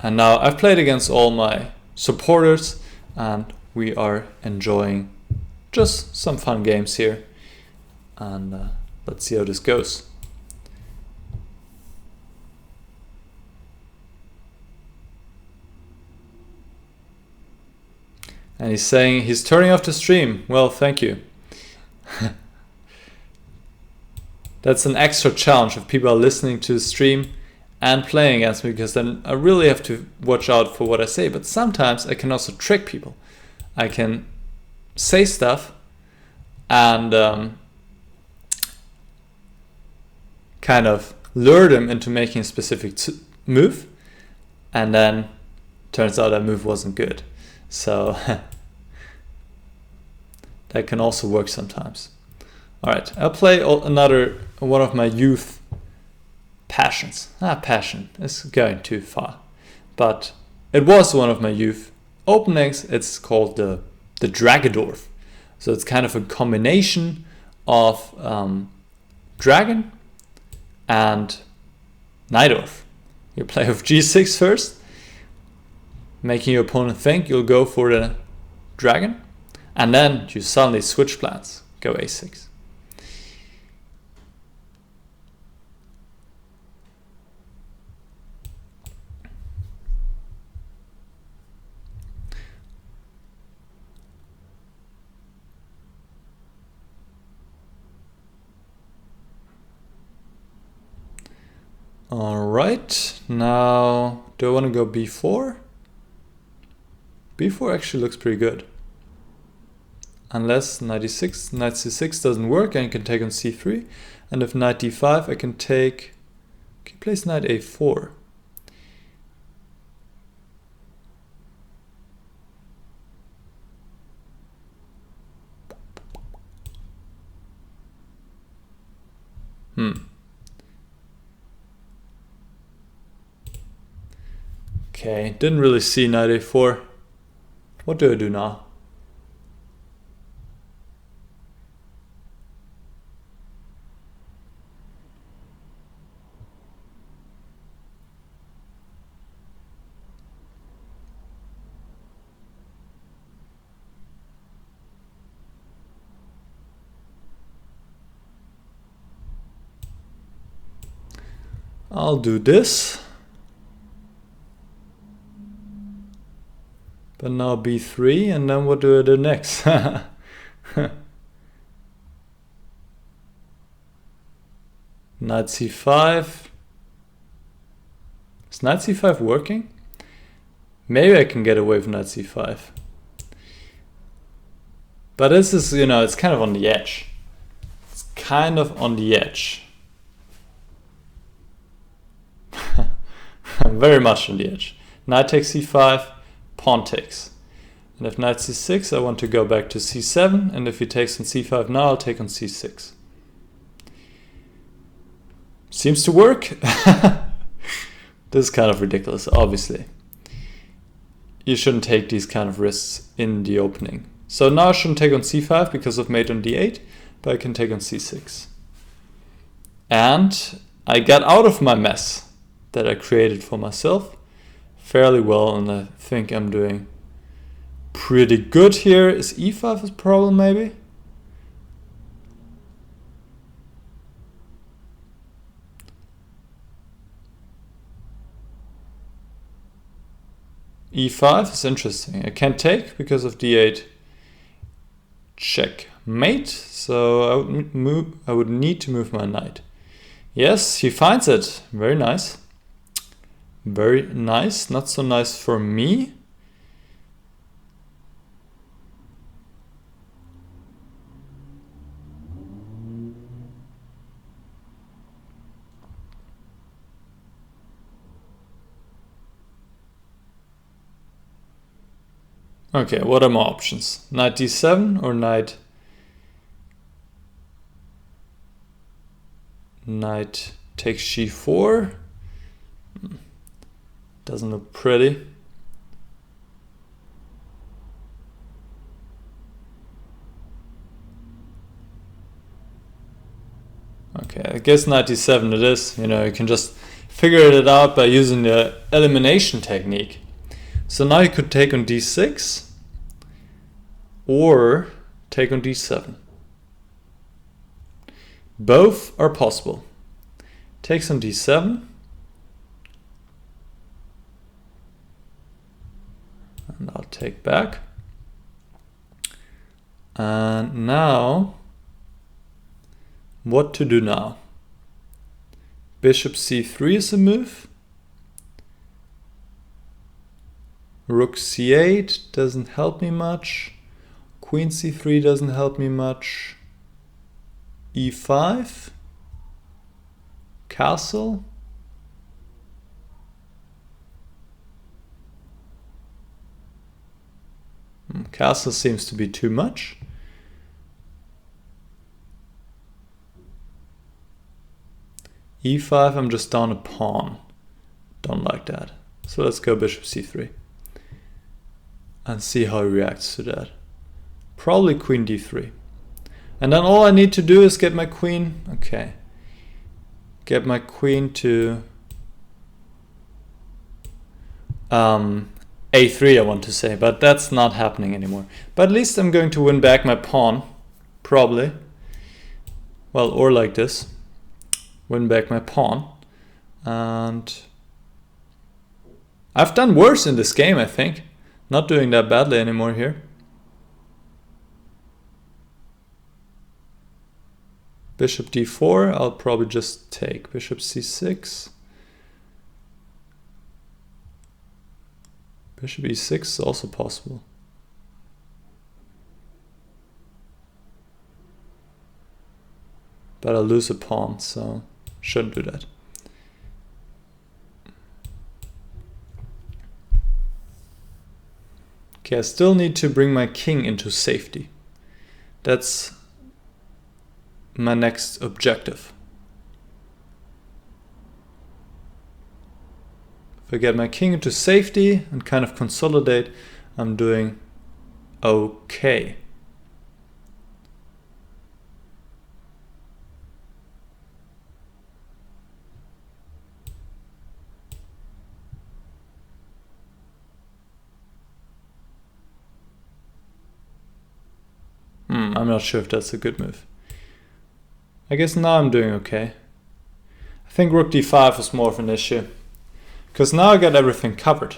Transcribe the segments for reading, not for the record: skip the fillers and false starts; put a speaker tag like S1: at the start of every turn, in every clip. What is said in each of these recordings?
S1: And now I've played against all my supporters and we are enjoying just some fun games here. And let's see how this goes. And he's saying he's turning off the stream. Well, thank you. That's an extra challenge if people are listening to the stream and playing against me, because then I really have to watch out for what I say. But sometimes I can also trick people. I can say stuff and kind of lure them into making a specific move, and then turns out that move wasn't good. So that can also work sometimes. All right, I'll play another one of my youth passions. Passion is going too far, but it was one of my youth openings. It's called the Dragadorf. So it's kind of a combination of dragon and Najdorf. You play with g6 first, making your opponent think you'll go for the dragon, and then you suddenly switch plans, go a6. All right, now do I want to go b4? b4 actually looks pretty good. Unless knight c6 doesn't work, and I can take on c3. And if knight d5, I can place knight a4. Okay, didn't really see knight a4. What do I do now? I'll do this. But now b3, and then what do I do next? Knight c5. Is knight c5 working? Maybe I can get away with knight c5. But this is, it's kind of on the edge. It's kind of on the edge. Very much on the edge. Knight takes c5, pawn takes. And if knight c6, I want to go back to c7, and if he takes on c5 now, I'll take on c6. Seems to work. This is kind of ridiculous, obviously. You shouldn't take these kind of risks in the opening. So now I shouldn't take on c5 because of mate on d8, but I can take on c6. And I got out of my mess that I created for myself fairly well, and I think I'm doing pretty good here. Is e5 a problem maybe? e5 is interesting. I can't take because of d8. Checkmate. So I would need to move my knight. Yes, he finds it. Very nice. Very nice. Not so nice for me. Okay, what are my options? Knight d7 or knight takes g4? Doesn't look pretty. Okay, I guess knight d7 it is. You can just figured it out by using the elimination technique. So now you could take on d6 or take on d7. Both are possible. Takes on d7. And I'll take back. And now, what to do now? Bishop c3 is a move. Rook c8 doesn't help me much. Queen c3 doesn't help me much. e5. Castle. Castle seems to be too much. e5, I'm just down a pawn. Don't like that. So let's go bishop c3. And see how he reacts to that. Probably queen d3. And then all I need to do is get my queen. Okay. Get my queen to a3, I want to say, but that's not happening anymore. But at least I'm going to win back my pawn. Probably. Well, or like this. Win back my pawn. And I've done worse in this game, I think. Not doing that badly anymore here. Bishop d4, I'll probably just take. Bishop c6. Bishop e6 is also possible. But I'll lose a pawn, so shouldn't do that. Okay, I still need to bring my king into safety. That's my next objective. If I get my king into safety and kind of consolidate, I'm doing okay. I'm not sure if that's a good move. I guess now I'm doing okay. I think rook d5 is more of an issue. Because now I got everything covered.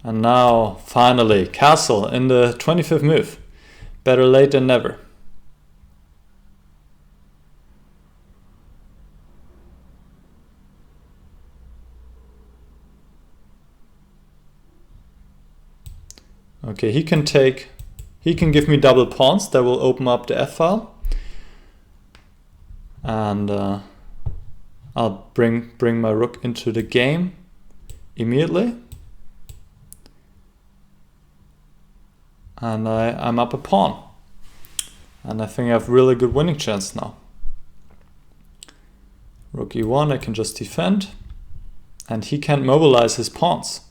S1: And now, finally, castle in the 25th move. Better late than never. Okay, he can give me double pawns. That will open up the f-file. And I'll bring my rook into the game immediately. And I'm up a pawn. And I think I have really good winning chance now. Rook e1, I can just defend. And he can't mobilize his pawns.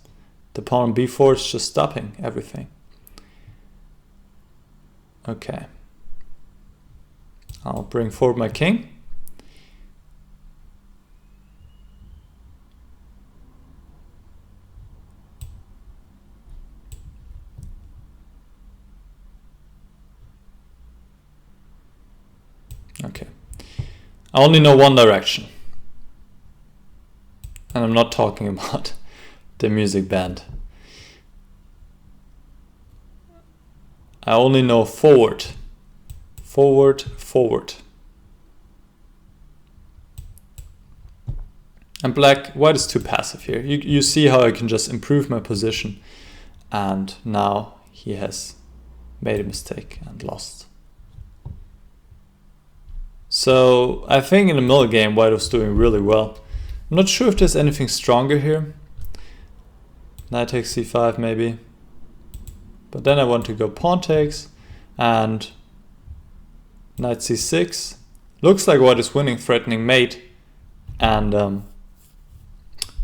S1: The pawn on b4 is just stopping everything. Okay. I'll bring forward my king. Okay. I only know one direction. And I'm not talking about the music band. I only know forward. Forward, forward. And white is too passive here. You see how I can just improve my position. And now he has made a mistake and lost. So I think in the middle game white was doing really well. I'm not sure if there's anything stronger here. Knight takes c5 maybe. But then I want to go pawn takes and knight c6. Looks like white is winning, threatening mate and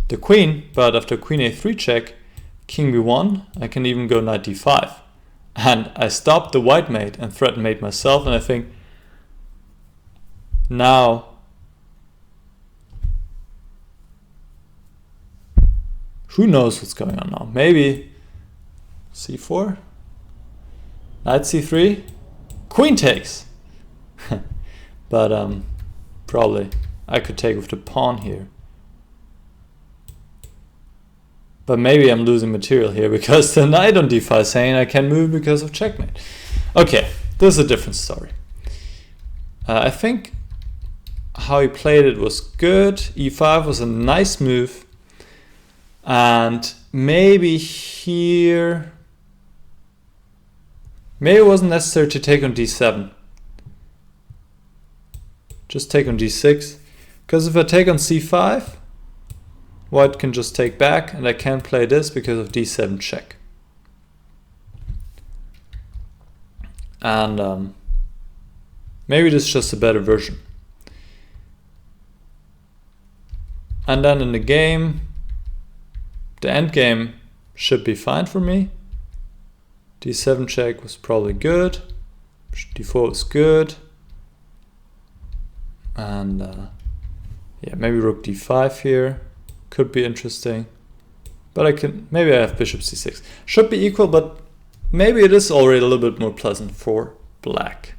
S1: the queen. But after queen a3 check, king b1, I can even go knight d5. And I stopped the white mate and threatened mate myself. And I think now Who knows what's going on now? Maybe c4, knight c3, queen takes. But probably I could take with the pawn here. But maybe I'm losing material here because the knight on d5 is saying I can move because of checkmate. Okay, this is a different story. I think how he played it was good. e5 was a nice move. And maybe here, maybe it wasn't necessary to take on d7. Just take on d6. Because if I take on c5, white can just take back, and I can't play this because of d7 check. And maybe this is just a better version. And then in the game, the endgame should be fine for me. d7 check was probably good. d4 was good. And yeah, maybe rook d5 here. Could be interesting. But maybe I have bishop c6. Should be equal, but maybe it is already a little bit more pleasant for black.